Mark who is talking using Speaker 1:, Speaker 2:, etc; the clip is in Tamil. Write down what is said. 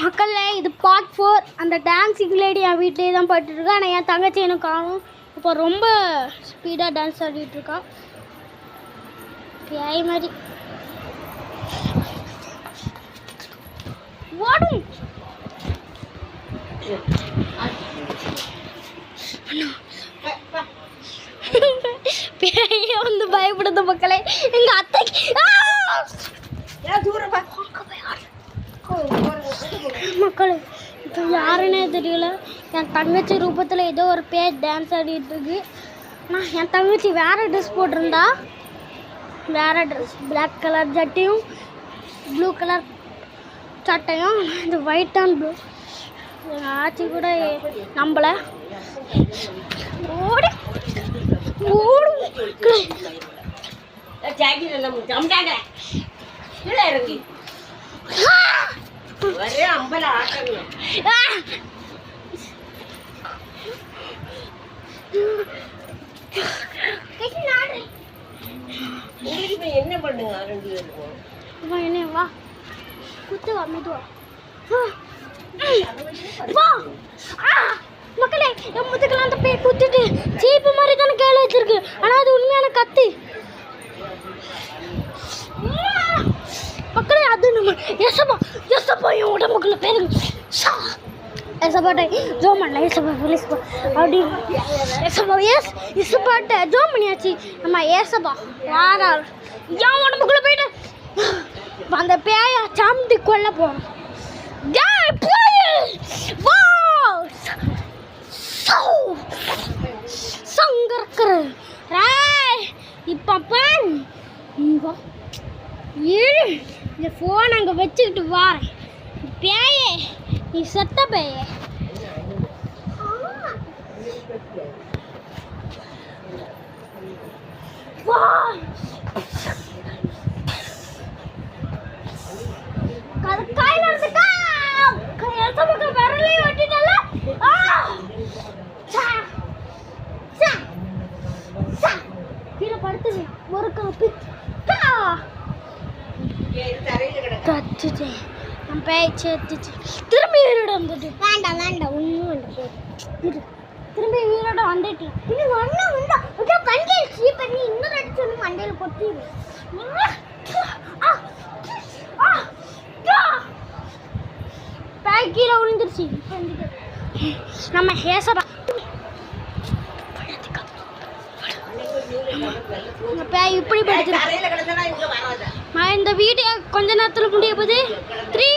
Speaker 1: மக்களே இது பார்ட் 4. அந்த டான்ஸிங் லேடி என் வீட்டிலே தான் போயிட்டுருக்கா. ஆனால் என் தங்கச்சி எனக்கு காணும். இப்போ ரொம்ப ஸ்பீடாக டான்ஸ் ஆடிட்டுருக்கா. பேய் மாதிரி ஓடும். பேய வந்து பயப்படுது மக்களே. எங்க அத்தைக்கு மக்களே இப்போ யாருன்னே தெரியல. என் தங்கச்சி ரூபத்தில் ஏதோ ஒரு பேய் டான்ஸ் ஆடிட்டு இருக்கு. ஆனால் என் தங்கச்சி வேறு ட்ரெஸ் போட்டிருந்தா. வேறு ட்ரெஸ் பிளாக் கலர் ஜட்டியும் ப்ளூ கலர் சட்டையும். இது ஒயிட் அண்ட் ப்ளூ. எங்கள் ஆச்சி கூட நம்பலை. ஓடி ஓடும்
Speaker 2: என்ன பண்ணுங்க
Speaker 1: என்ன வா குத்து வா மெதுவா மக்களே என் முதுக்கெல்லாம் அந்த பேய் குத்திட்டு சீப்பு மாதிரி தானே கையில் வச்சிருக்கு. ஆனால் அது உண்மையான கத்தி மக்களே. அது நம்ம எசப்பா என் உடம்புக்குள்ள பேருங்க எசப்பாட்டை ஜோம் பண்ணல. எசப்பா அப்படி எசப்பா எசப்பாட்டை ஜோம் பண்ணியாச்சு. நம்ம ஏசப்பா வாரால் என் உடம்புக்குள்ள போயிட்டு அந்த பேயை சாம்பி கொல்ல போகிறோம். சங்கர்கர் இப்போ இந்த ஃபோன் அங்கே வச்சுக்கிட்டு வாரேன். பேயே நீ செத்த பேயே. வா கையில் இருந்துக்கா கையில் விரலையும் வெட்டினால கீழே படுத்துச்சு ஒரு காப்பி கத்துச்சு. நான் பேச்சு எடுத்துச்சு. திரும்பி வீரோட வந்துட்டு வேண்டாம் ஒன்றும் வேண்டாம். திரும்பி வீரோட வந்துட்டு இன்னும் ஒன்றும் உண்டா கண்டையில் சீ பண்ணி இன்னொரு அடிச்சு ஒன்று மண்டையில் கொட்டிடு. பேய் கீழே விழுந்துருச்சு. நம்ம ஏசப்பா பேய் இப்படி படுத்து. நான் இந்த வீடியோ கொஞ்ச நேரத்தில் முடிய போகுது. 3